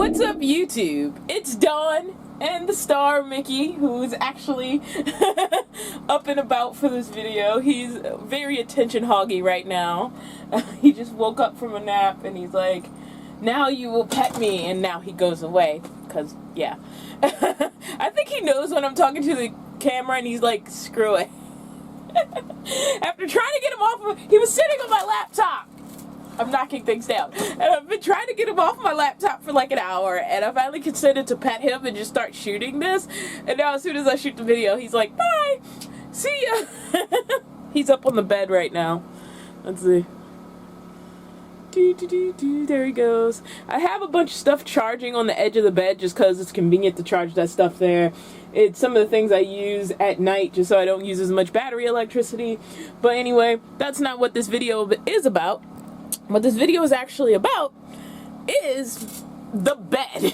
What's up, YouTube? It's Dawn and the star Mickey, who's actually up and about for this video. He's very attention hoggy right now. He just woke up from a nap and he's like, now you will pet me, and now he goes away. Cause yeah. I think he knows when I'm talking to the camera and he's like, screw it. After trying to get him off of, he was sitting on my laptop. I'm knocking things down. And I've been trying to get him off my laptop for like an hour, and I finally consented to pet him and just start shooting this. And now as soon as I shoot the video, he's like, bye, see ya. He's up on the bed right now. Let's see. There he goes. I have a bunch of stuff charging on the edge of the bed just because it's convenient to charge that stuff there. It's some of the things I use at night just so I don't use as much battery electricity. But anyway, that's not what this video is about. What this video is actually about is the bed.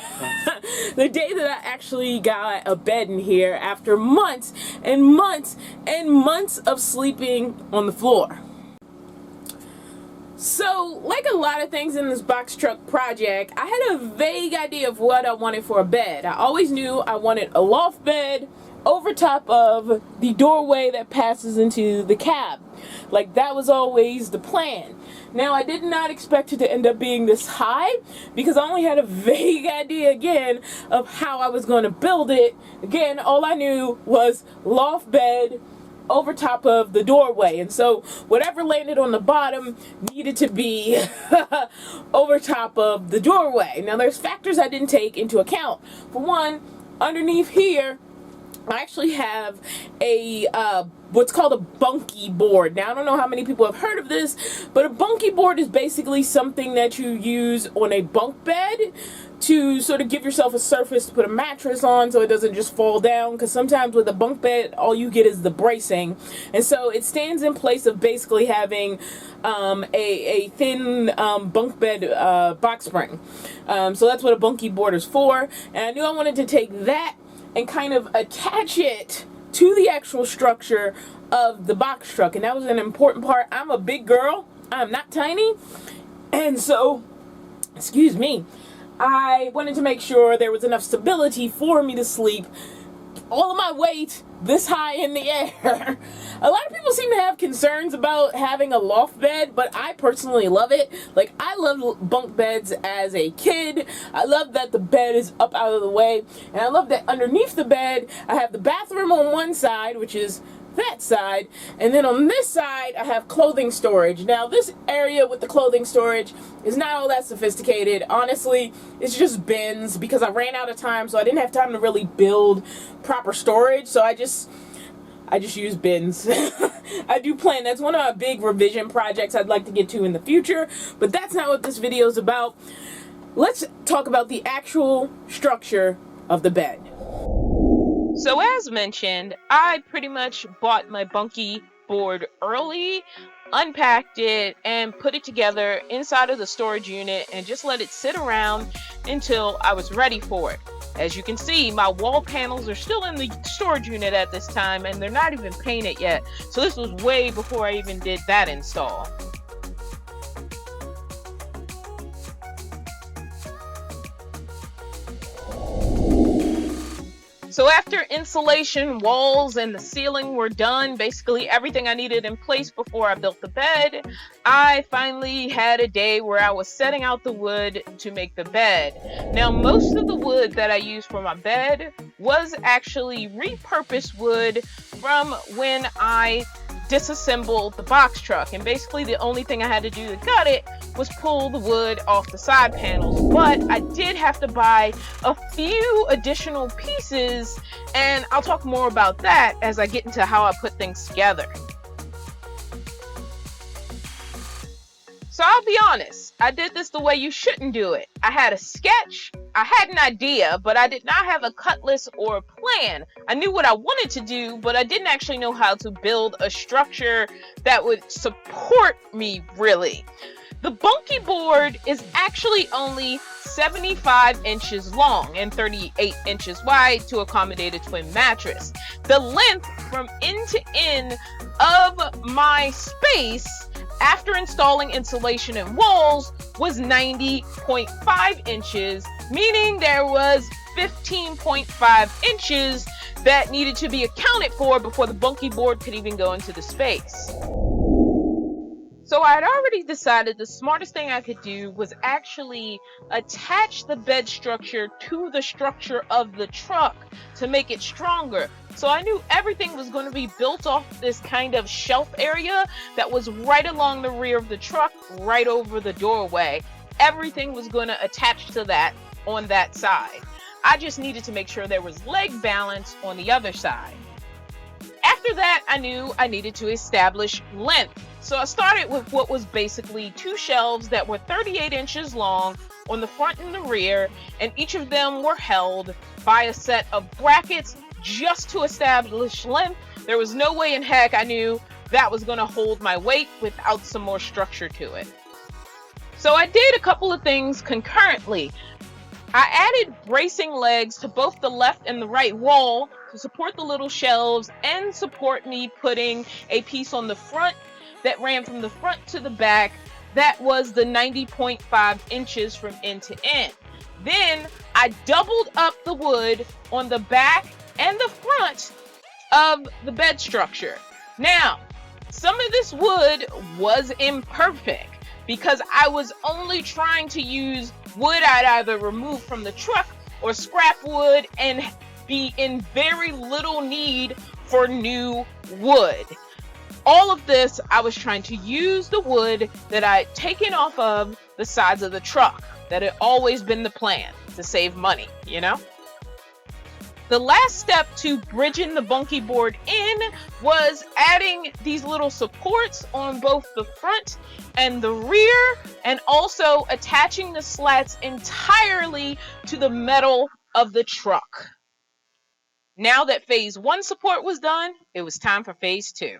The day that I actually got a bed in here after months and months and months of sleeping on the floor. So, like a lot of things in this BoxTruck project, I had a vague idea of what I wanted for a bed. I always knew I wanted a loft bed over top of the doorway that passes into the cab. Like, that was always the plan. Now, I did not expect it to end up being this high because I only had a vague idea again of how I was going to build it. Again, all I knew was loft bed over top of the doorway, and so whatever landed on the bottom needed to be over top of the doorway. Now, there's factors I didn't take into account. For one, underneath here I actually have a what's called a bunkie board. Now, I don't know how many people have heard of this, but a bunkie board is basically something that you use on a bunk bed to sort of give yourself a surface to put a mattress on so it doesn't just fall down, because sometimes with a bunk bed all you get is the bracing, and so it stands in place of basically having a thin bunk bed box spring. So that's what a bunkie board is for, and I knew I wanted to take that and kind of attach it to the actual structure of the BoxTruck, and that was an important part. I'm a big girl, I'm not tiny, and so, excuse me, I wanted to make sure there was enough stability for me to sleep all of my weight this high in the air. A lot of people seem to have concerns about having a loft bed, but I personally love it. Like, I love bunk beds as a kid. I love that the bed is up out of the way, and I love that underneath the bed I have the bathroom on one side, which is that side, and then on this side I have clothing storage. Now, this area with the clothing storage is not all that sophisticated. Honestly, it's just bins because I ran out of time, so I didn't have time to really build proper storage, so I just use bins. I do plan, that's one of my big revision projects I'd like to get to in the future, but that's not what this video is about. Let's talk about the actual structure of the bed. So as mentioned, I pretty much bought my bunkie board early, unpacked it, and put it together inside of the storage unit and just let it sit around until I was ready for it. As you can see, my wall panels are still in the storage unit at this time, and they're not even painted yet. So this was way before I even did that install. So after insulation, walls, and the ceiling were done, basically everything I needed in place before I built the bed, I finally had a day where I was setting out the wood to make the bed. Now, most of the wood that I used for my bed was actually repurposed wood from when I disassembled the BoxTruck, and basically the only thing I had to do to gut it was pull the wood off the side panels. But I did have to buy a few additional pieces, and I'll talk more about that as I get into how I put things together. So I'll be honest, I did this the way you shouldn't do it. I had a sketch, I had an idea, but I did not have a cut list or a plan. I knew what I wanted to do, but I didn't actually know how to build a structure that would support me, really. The bunkie board is actually only 75 inches long and 38 inches wide to accommodate a twin mattress. The length from end to end of my space after installing insulation and walls was 90.5 inches, meaning there was 15.5 inches that needed to be accounted for before the bunkie board could even go into the space. So I had already decided the smartest thing I could do was actually attach the bed structure to the structure of the truck to make it stronger. So I knew everything was going to be built off this kind of shelf area that was right along the rear of the truck, right over the doorway. Everything was going to attach to that on that side. I just needed to make sure there was leg balance on the other side. After that, I knew I needed to establish length. So I started with what was basically two shelves that were 38 inches long on the front and the rear, and each of them were held by a set of brackets just to establish length. There was no way in heck I knew that was going to hold my weight without some more structure to it. So I did a couple of things concurrently. I added bracing legs to both the left and the right wall to support the little shelves and support me putting a piece on the front that ran from the front to the back that was the 90.5 inches from end to end. Then I doubled up the wood on the back and the front of the bed structure. Now, some of this wood was imperfect because I was only trying to use wood I'd either remove from the truck or scrap wood and be in very little need for new wood. All of this, I was trying to use the wood that I'd taken off of the sides of the truck. That had always been the plan, to save money, you know? The last step to bridging the bunkie board in was adding these little supports on both the front and the rear, and also attaching the slats entirely to the metal of the truck. Now that phase 1 support was done, it was time for phase 2.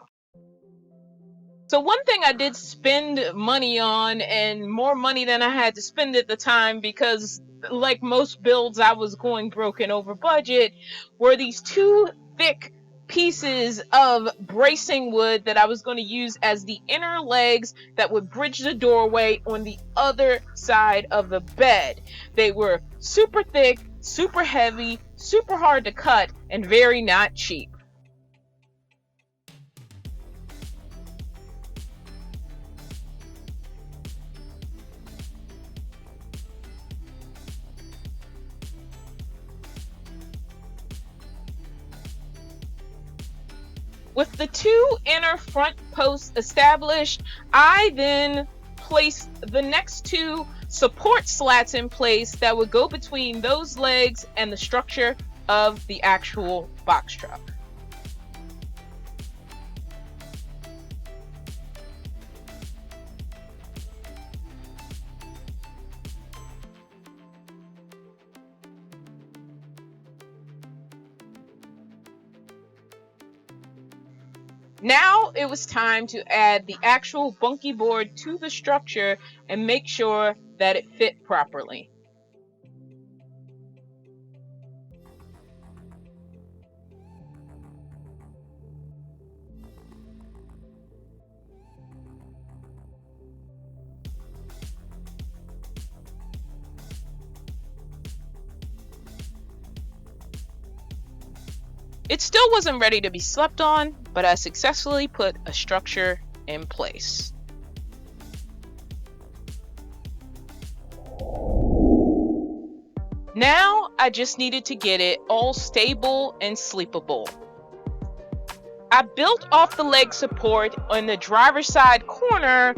So one thing I did spend money on, and more money than I had to spend at the time because like most builds I was going broken over budget, were these two thick pieces of bracing wood that I was going to use as the inner legs that would bridge the doorway on the other side of the bed. They were super thick, super heavy, super hard to cut, and very not cheap. With the two inner front posts established, I then placed the next two support slats in place that would go between those legs and the structure of the actual box truck. Now it was time to add the actual bunkie board to the structure and make sure that it fit properly. It still wasn't ready to be slept on, but I successfully put a structure in place. Now I just needed to get it all stable and sleepable. I built off the leg support on the driver's side corner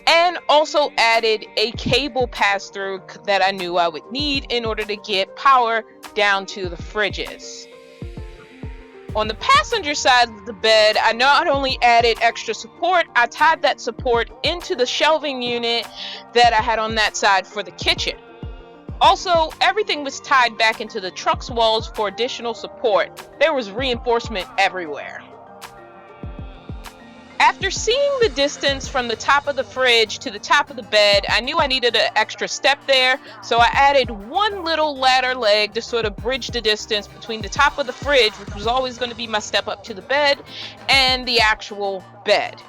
and also added a cable pass-through that I knew I would need in order to get power down to the fridges. On the passenger side of the bed, I not only added extra support, I tied that support into the shelving unit that I had on that side for the kitchen. Also, everything was tied back into the truck's walls for additional support. There was reinforcement everywhere. After seeing the distance from the top of the fridge to the top of the bed, I knew I needed an extra step there, so I added one little ladder leg to sort of bridge the distance between the top of the fridge, which was always going to be my step up to the bed, and the actual bed.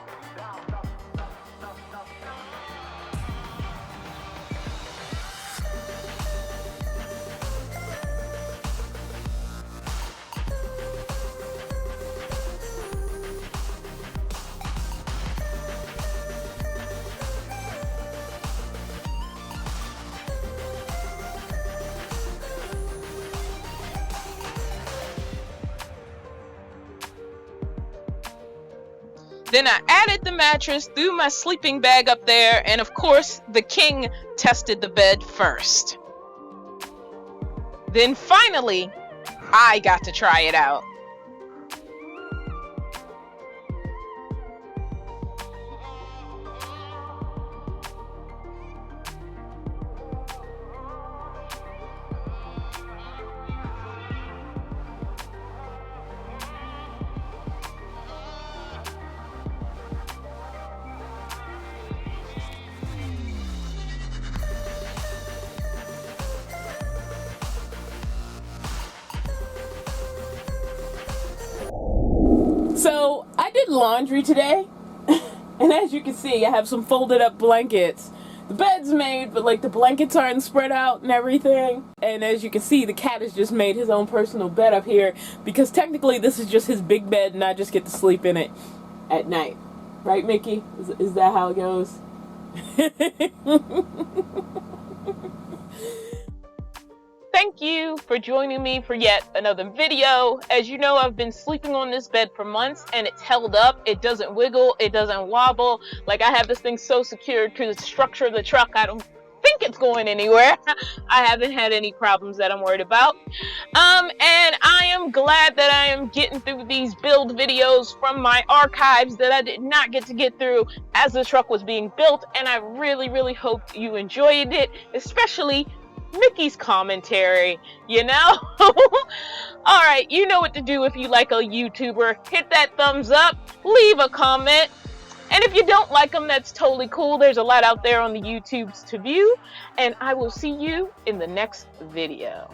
Then I added the mattress, threw my sleeping bag up there, and of course, the king tested the bed first. Then finally, I got to try it out. So I did laundry today, and as you can see, I have some folded up blankets. The bed's made, but like the blankets aren't spread out and everything. And as you can see, the cat has just made his own personal bed up here, because technically this is just his big bed and I just get to sleep in it at night. Right, Mickey? Is that how it goes? Thank you for joining me for yet another video. As you know, I've been sleeping on this bed for months and it's held up. It doesn't wiggle, it doesn't wobble. Like, I have this thing so secured to the structure of the truck, I don't think it's going anywhere. I haven't had any problems that I'm worried about. And I am glad that I am getting through these build videos from my archives that I did not get to get through as the truck was being built. And I really, really hope you enjoyed it, especially Mickey's commentary, you know? Alright, you know what to do if you like a YouTuber. Hit that thumbs up, leave a comment, and if you don't like them, that's totally cool. There's a lot out there on the YouTubes to view, and I will see you in the next video.